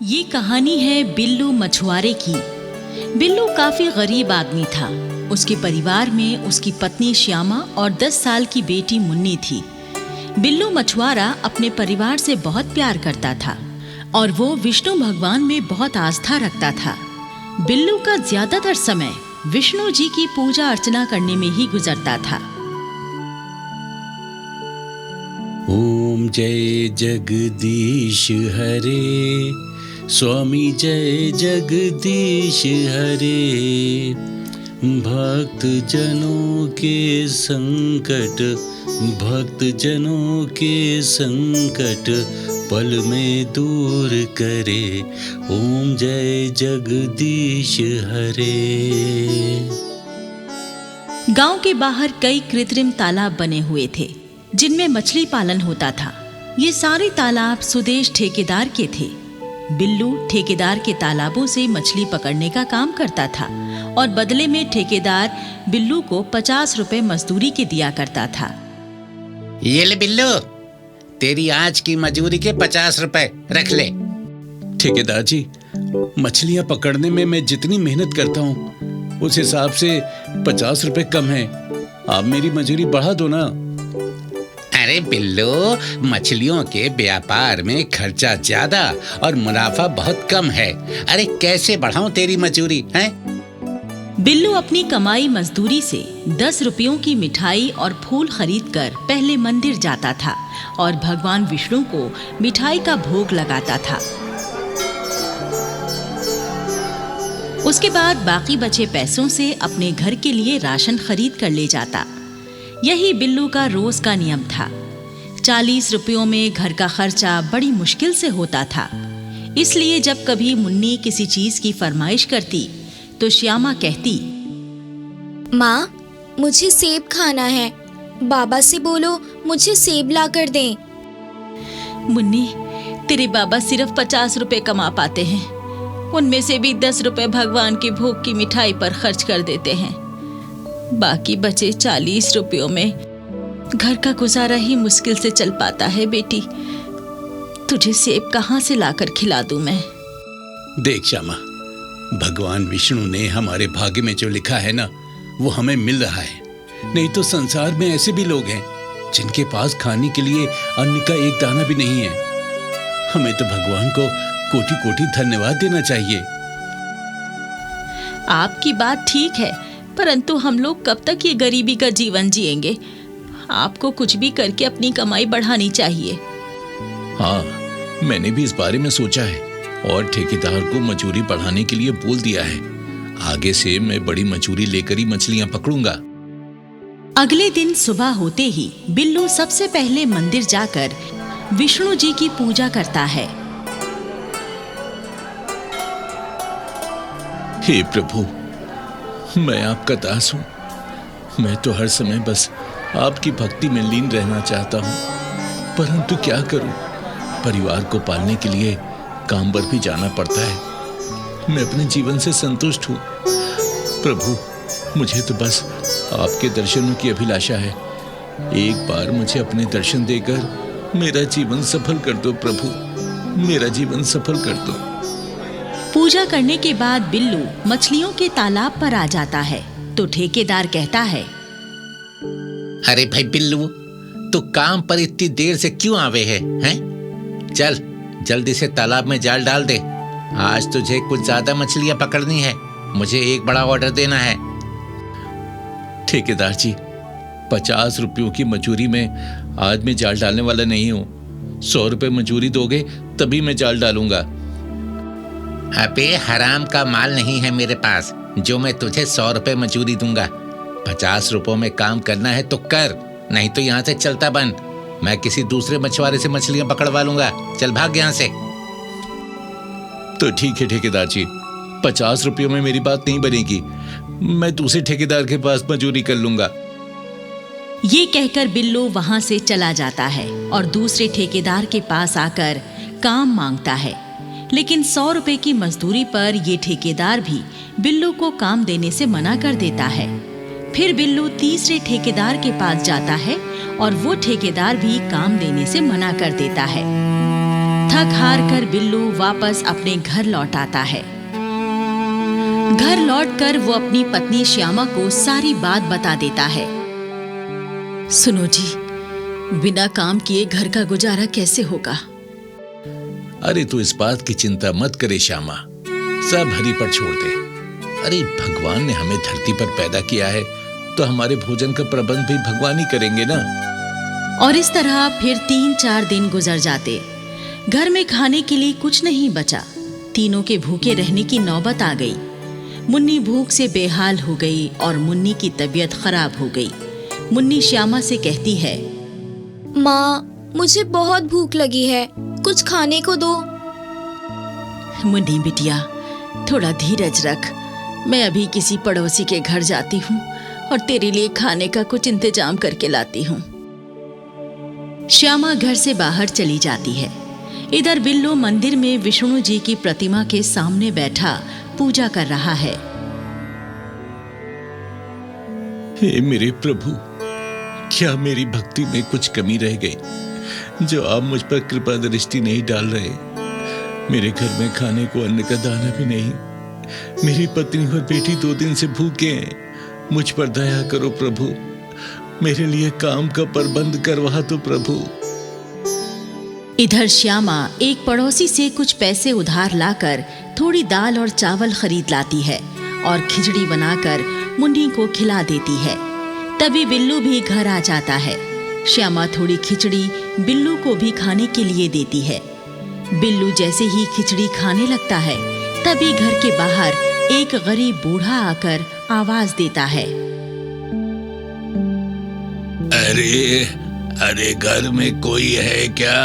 ये कहानी है बिल्लू मछुआरे की। बिल्लू काफी गरीब आदमी था। उसके परिवार में उसकी पत्नी श्यामा और 10 साल की बेटी मुन्नी थी। बिल्लू मछुआरा अपने परिवार से बहुत प्यार करता था और वो विष्णु भगवान में बहुत आस्था रखता था। बिल्लू का ज्यादातर समय विष्णु जी की पूजा अर्चना करने में ही गुजरता था। ओम जय जगदीश हरे, स्वामी जय जगदीश हरे। भक्त जनों के संकट पल में दूर करे। ओम जय जगदीश हरे। गांव के बाहर कई कृत्रिम तालाब बने हुए थे जिनमें मछली पालन होता था। ये सारे तालाब सुदेश ठेकेदार के थे। बिल्लू ठेकेदार के तालाबों से मछली पकड़ने का काम करता था और बदले में ठेकेदार बिल्लू को 50 रुपए मजदूरी के दिया करता था। ये ले बिल्लू, तेरी आज की मजदूरी के 50 रुपए रख ले। ठेकेदार जी, मछलियां पकड़ने में मैं जितनी मेहनत करता हूँ उस हिसाब से 50 रुपए कम है। आप मेरी मजदूरी बढ़ा दो ना। अरे बिल्लू, मछलियों के व्यापार में खर्चा ज्यादा और मुनाफा बहुत कम है। अरे कैसे बढ़ाऊं तेरी मजदूरी है? बिल्लू अपनी कमाई मजदूरी से 10 रुपयों की मिठाई और फूल खरीदकर पहले मंदिर जाता था और भगवान विष्णु को मिठाई का भोग लगाता था। उसके बाद बाकी बचे पैसों से अपने घर के लिए राशन खरीद कर ले जाता। यही बिल्लू का रोज का नियम था। 40 रुपयों में घर का खर्चा बड़ी मुश्किल से होता था। इसलिए जब कभी मुन्नी किसी चीज की फरमाइश करती तो श्यामा कहती, माँ, मुझे सेब खाना है, बाबा से बोलो मुझे सेब ला कर दें। मुन्नी, तेरे बाबा सिर्फ 50 रुपए कमा पाते हैं। उनमें से भी 10 रुपए भगवान के भोग की मिठाई पर खर्च कर देते हैं। बाकी बचे 40 रुपयों में घर का गुजारा ही मुश्किल से चल पाता है। बेटी, तुझे सेब कहाँ से लाकर खिला दूं मैं? देख श्यामा, भगवान विष्णु ने हमारे भाग्य में जो लिखा है ना, वो हमें मिल रहा है। नहीं तो संसार में ऐसे भी लोग हैं जिनके पास खाने के लिए अन्न का एक दाना भी नहीं है। हमें तो भगवान को कोटि कोटि धन्यवाद देना चाहिए। आपकी बात ठीक है, परंतु हम लोग कब तक ये गरीबी का जीवन जिएंगे? आपको कुछ भी करके अपनी कमाई बढ़ानी चाहिए। हाँ, मैंने भी इस बारे में सोचा है और ठेकेदार को मजदूरी बढ़ाने के लिए बोल दिया है। आगे से मैं बड़ी मजदूरी लेकर ही मछलियां पकड़ूंगा। अगले दिन सुबह होते ही बिल्लू सबसे पहले मंदिर जाकर विष्णु जी की पूजा करता है। हे प्रभु, मैं आपका दास हूँ। मैं तो हर समय बस आपकी भक्ति में लीन रहना चाहता हूँ, परंतु क्या करूँ, परिवार को पालने के लिए काम पर भी जाना पड़ता है। मैं अपने जीवन से संतुष्ट हूँ। प्रभु, मुझे तो बस आपके दर्शनों की अभिलाषा है। एक बार मुझे अपने दर्शन देकर मेरा जीवन सफल कर दो प्रभु, मेरा जीवन सफल कर दो। पूजा करने के बाद बिल्लू मछलियों के तालाब पर आ जाता है तो ठेकेदार कहता है, अरे भाई बिल्लू, तू काम पर इतनी देर से क्यों आवे है? चल जल्दी से तालाब में जाल डाल दे। आज तुझे कुछ ज्यादा मछलियां पकड़नी है। मुझे एक बड़ा ऑर्डर देना है। ठेकेदार जी, 50 रुपयों की मजदूरी में आज मैं जाल डालने वाला नहीं हूँ। 100 रुपए मजदूरी दोगे तभी मैं जाल डालूंगा। अबे हराम का माल नहीं है मेरे पास जो मैं तुझे 100 रुपए मजदूरी दूंगा। 50 रुपयों में काम करना है तो कर, नहीं तो यहाँ से चलता बन। मैं किसी दूसरे मछुआरे से मछलियां पकड़वा लूंगा। चल भाग यहाँ से। तो ठीक है ठेकेदार जी, 50 रुपयों में मेरी बात नहीं बनेगी। मैं दूसरे ठेकेदार के पास मजदूरी कर लूंगा। ये कहकर बिल्लू वहां से चला जाता है और दूसरे ठेकेदार के पास आकर काम मांगता है। लेकिन 100 रुपए की मजदूरी पर ये ठेकेदार भी बिल्लू को काम देने से मना कर देता है। फिर बिल्लू तीसरे ठेकेदार के पास जाता है और वो ठेकेदार भी काम देने से मना कर देता है। थक हार कर बिल्लू वापस अपने घर लौट आता है। घर लौटकर वो अपनी पत्नी श्यामा को सारी बात बता देता है। सुनो जी, बिना काम किए घर का गुजारा कैसे होगा? अरे तू इस बात की चिंता मत करे श्यामा, सब हरि पर छोड़ दे। अरे भगवान ने हमें धरती पर पैदा किया है तो हमारे भोजन का प्रबंध भी भगवान ही करेंगे ना। और इस तरह फिर 3-4 दिन गुजर जाते। घर में खाने के लिए कुछ नहीं बचा। तीनों के भूखे रहने की नौबत आ गई। मुन्नी भूख से बेहाल हो गई और मुन्नी की तबीयत खराब हो गई। मुन्नी श्यामा से कहती है, माँ, मुझे बहुत भूख लगी है, कुछ खाने को दो। मुन्नी बिटिया, थोड़ा धीरज रख। मैं अभी किसी पड़ोसी के घर जाती हूँ और तेरे लिए खाने का कुछ इंतजाम करके लाती हूँ। श्यामा घर से बाहर चली जाती है। इधर बिल्लू मंदिर में विष्णु जी की प्रतिमा के सामने बैठा पूजा कर रहा है। हे मेरे प्रभु, क्या मेरी भक्ति में कुछ कमी रह गई जो आप मुझ पर कृपा दृष्टि नहीं डाल रहे? मेरे घर में खाने को अन्न का दाना भी नहीं। मेरी पत्नी और बेटी 2 दिन से भूखे हैं। मुझ पर दया करो प्रभु, मेरे लिए काम का प्रबंध करवा दो प्रभु। इधर श्यामा एक पड़ोसी से कुछ पैसे उधार लाकर थोड़ी दाल और चावल खरीद लाती है और खिचड़ी बनाकर मुन्नी को खिला देती है। तभी बिल्लू भी घर आ जाता है। श्यामा थोड़ी खिचड़ी बिल्लू को भी खाने के लिए देती है। बिल्लू जैसे ही खिचड़ी खाने लगता है, तभी घर के बाहर एक गरीब बूढ़ा आकर आवाज देता है, अरे अरे घर में कोई है क्या?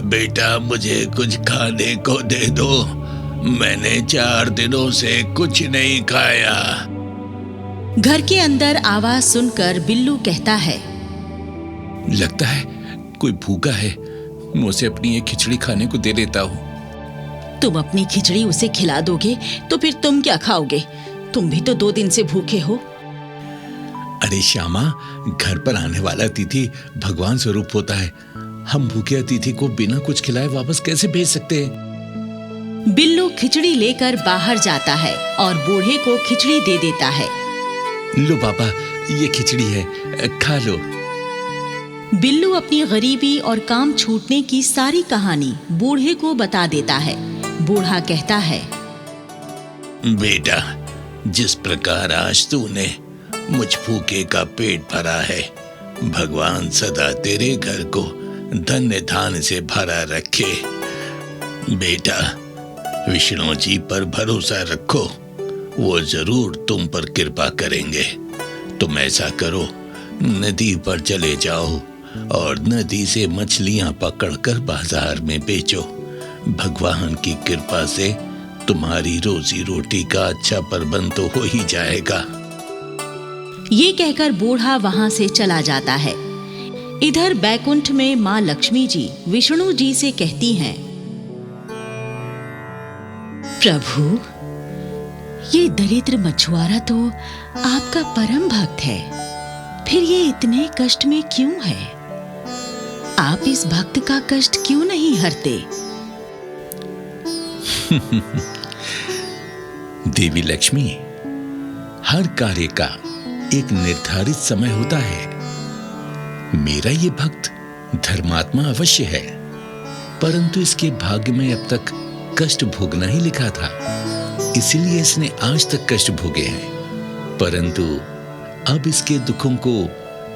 बेटा मुझे कुछ खाने को दे दो, मैंने 4 दिनों से कुछ नहीं खाया। घर के अंदर आवाज सुनकर बिल्लू कहता है, लगता है कोई भूखा है, मैं उसे अपनी एक खिचड़ी खाने को दे देता हूँ। तुम अपनी खिचड़ी उसे खिला दोगे तो फिर तुम क्या खाओगे? तुम भी तो 2 दिन से भूखे हो। अरे श्यामा, घर पर आने वाला अतिथि भगवान स्वरूप होता है। हम भूखे अतिथि को बिना कुछ खिलाए वापस कैसे भेज सकते हैं? बिल्लू खिचड़ी लेकर बाहर जाता है और बूढ़े को खिचड़ी दे देता है। लो बाबा, ये खिचड़ी है, खा लो। बिल्लू अपनी गरीबी और काम छूटने की सारी कहानी बूढ़े को बता देता है। बूढ़ा कहता है, बेटा, जिस प्रकार आज तूने मुझ भूखे का पेट भरा है, भगवान सदा तेरे घर को धन्य धान्य से भरा रखे। बेटा, विष्णु जी पर भरोसा रखो, वो जरूर तुम पर कृपा करेंगे। तुम ऐसा करो, नदी पर चले जाओ और नदी से मछलियां पकड़कर बाजार में बेचो। भगवान की कृपा से तुम्हारी रोजी रोटी का अच्छा प्रबंध तो हो ही जाएगा। ये कहकर बूढ़ा वहां से चला जाता है। इधर बैकुंठ में माँ लक्ष्मी जी विष्णु जी से कहती हैं, प्रभु, ये दरिद्र मछुआरा तो आपका परम भक्त है, फिर ये इतने कष्ट में क्यों है? आप इस भक्त का कष्ट क्यों नहीं हरते? देवी लक्ष्मी, हर कार्य का एक निर्धारित समय होता है। मेरा ये भक्त धर्मात्मा अवश्य है, परंतु इसके भाग्य में अब तक कष्ट भोगना ही लिखा था, इसीलिए इसने आज तक कष्ट भोगे हैं। परंतु अब इसके दुखों को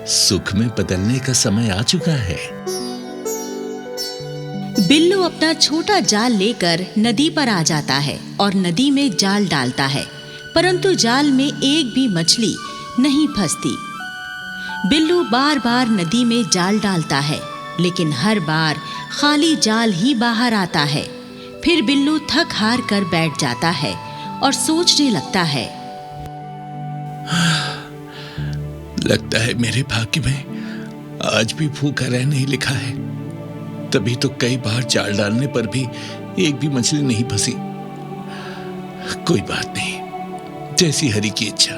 सुख में बदलने का समय आ चुका है। बिल्लू अपना छोटा जाल लेकर नदी पर आ जाता है और नदी में जाल डालता है, परंतु जाल में एक भी मछली नहीं फंसती। बिल्लू बार बार नदी में जाल डालता है, लेकिन हर बार खाली जाल ही बाहर आता है। फिर बिल्लू थक हार कर बैठ जाता है और सोचने लगता है, लगता है मेरे भाग्य में आज भी भूखा रहने ही लिखा है। तभी तो कई बार जाल डालने पर भी एक भी मछली नहीं फंसी। कोई बात नहीं, जैसी हरि की इच्छा।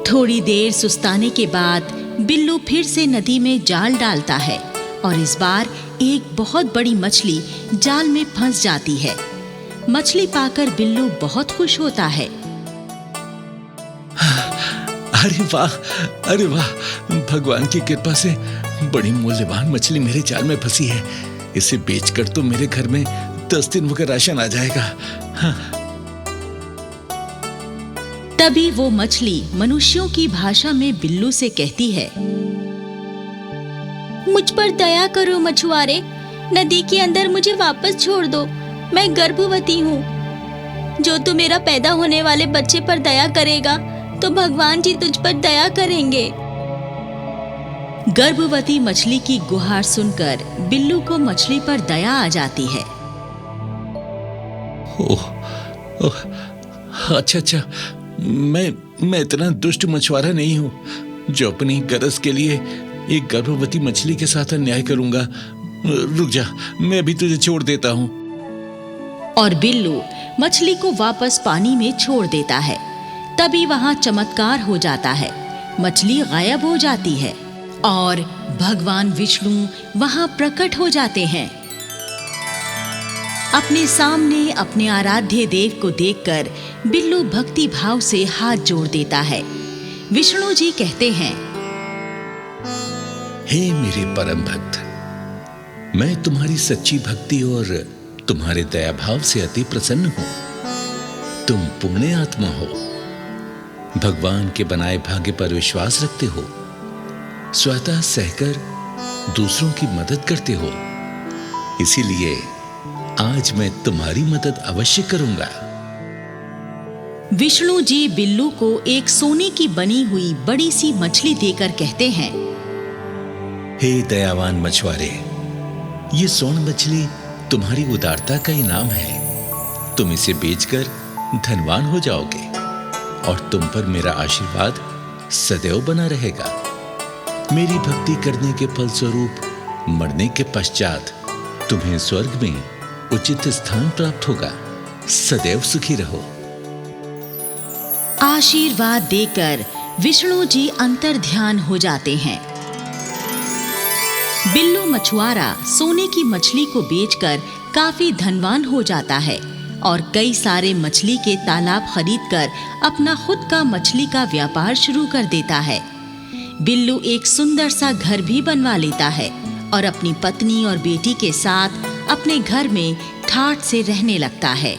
थोड़ी देर सुस्ताने के बाद बिल्लू फिर से नदी में जाल डालता है, और इस बार एक बहुत बड़ी मछली जाल में फंस जाती है। मछली पाकर बिल्लू बहुत खुश होता है। अरे वाह, भगवान की कृपा से बड़ी मूल्यवान मछली मेरे जाल में फंसी है। इसे बेचकर तो मेरे घर में 10 दिन का राशन आ जाएगा। हाँ। तभी वो मछली मनुष्यों की भाषा में बिल्लू से कहती है, मुझ पर दया करो मछुआरे, नदी के अंदर मुझे वापस छोड़ दो। मैं गर्भवती हूँ। जो तू मेरा पैदा होने वाले बच्चे पर दया करेगा तो भगवान जी तुझ पर दया करेंगे। गर्भवती मछली की गुहार सुनकर बिल्लू को मछली पर दया आ जाती है। ओह, अच्छा, मैं इतना दुष्ट मछुआरा नहीं हूँ जो अपनी गरज के लिए एक गर्भवती मछली के साथ अन्याय करूंगा। रुक जा, मैं अभी तुझे छोड़ देता हूँ। और बिल्लू मछली को वापस पानी में छोड़ देता है। तभी वहां चमत्कार हो जाता है। मछली गायब हो जाती है और भगवान विष्णु वहां प्रकट हो जाते हैं। अपने सामने अपने आराध्य देव को देखकर बिल्लू भक्ति भाव से हाथ जोड़ देता है। विष्णु जी कहते हैं, हे मेरे परम भक्त, मैं तुम्हारी सच्ची भक्ति और तुम्हारे दया भाव से अति प्रसन्न हूं। तुम पुण्य आत्मा हो, भगवान के बनाए भाग्य पर विश्वास रखते हो, स्वतः सहकर दूसरों की मदद करते हो। इसीलिए आज मैं तुम्हारी मदद अवश्य करूंगा। विष्णु जी बिल्लू को एक सोने की बनी हुई बड़ी सी मछली देकर कहते हैं, हे दयावान मछुआरे, ये स्वर्ण मछली तुम्हारी उदारता का इनाम है। तुम इसे बेचकर धनवान हो जाओगे और तुम पर मेरा आशीर्वाद सदैव बना रहेगा। मेरी भक्ति करने के फलस्वरूप मरने के पश्चात तुम्हें स्वर्ग में उचित स्थान प्राप्त होगा। सदैव सुखी रहो। आशीर्वाद देकर विष्णु जी अंतर्ध्यान हो जाते हैं। बिल्लू मछुआरा सोने की मछली को बेचकर काफी धनवान हो जाता है और कई सारे मछली के तालाब खरीदकर अपना खुद का मछली का व्यापार शुरू कर देता है। बिल्लू एक सुंदर सा घर भी बनवा लेता है और अपनी पत्नी और बेटी के साथ अपने घर में ठाठ से रहने लगता है।